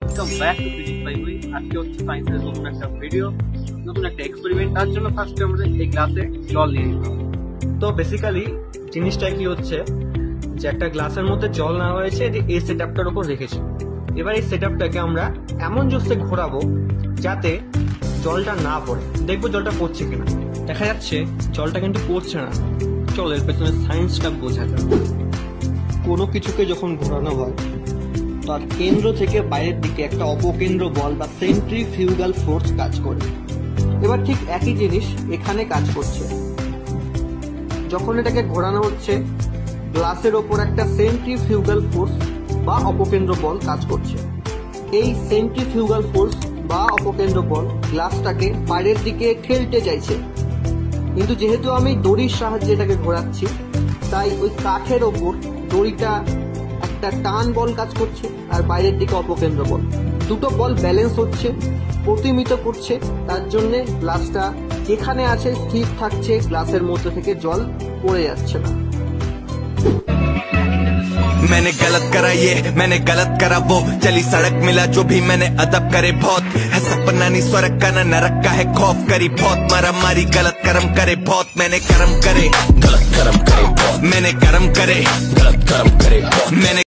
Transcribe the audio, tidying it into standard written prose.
Welcome back to physics by we. আজকে হচ্ছে সায়েন্সের নতুন একটা ভিডিও, নতুন একটা এক্সপেরিমেন্ট। তার জন্য ফার্স্টে আমাদের এই গ্লাসে জল নিয়ে নিতে হবে। তো বেসিক্যালি জিনিসটা কি হচ্ছে যে একটা গ্লাসের মধ্যে জল নেওয়া হয়েছে, এই সেটআপটার উপর রেখেছি। এবার এই সেটআপটাকে আমরা এমন জোসে ঘোরাবো যাতে জলটা না পড়ে। দেখবো জলটা পড়ছে কিনা। দেখা যাচ্ছে জলটা কিন্তু পড়ছে না। চলো এর পেছনে সায়েন্সটা বোঝা যাক। কোনো কিছুকে যখন ঘোরানো হয় তার কেন্দ্র থেকে বাইরের দিকে একটা অপকেন্দ্র বল বা সেন্ট্রিফিউগাল ফোর্স কাজ করে। এবার ঠিক একই জিনিস এখানে কাজ করছে। যখন এটাকে ঘোরানো হচ্ছে গ্লাসের ওপর একটা সেন্ট্রিফিউগাল ফোর্স বা অপকেন্দ্র বল কাজ করছে। এই সেন্ট্রিফিউগাল ফোর্স বা অপকেন্দ্র বল গ্লাসটাকে বাইরের দিকে ঠেলতে চাইছে, কিন্তু যেহেতু আমি দড়ির সাহায্যে এটাকে ঘোরাচ্ছি তাই ওই কাঠের ওপর দড়িটা একটা টান বল কাজ করছে আর বাইরের দিকে অপকেন্দ্র বল। দুটো বল ব্যালেন্স হচ্ছে, প্রতিমিত করছে। তার জন্যে গ্লাসটা যেখানে আছে স্থির থাকছে, গ্লাসের মধ্যে থেকে জল পড়ে যাচ্ছে না। मैंने गलत करा ये, मैंने गलत करा वो, चली सड़क मिला जो भी मैंने अदब करे बहुत, है सपना नहीं स्वर्ग का ना नरक का है खौफ, करी बहुत मारा मारी गलत कर्म करे बहुत, मैंने कर्म करे गलत कर्म करे बहुत, मैंने कर्म करे गलत कर्म करे बहुत, मैंने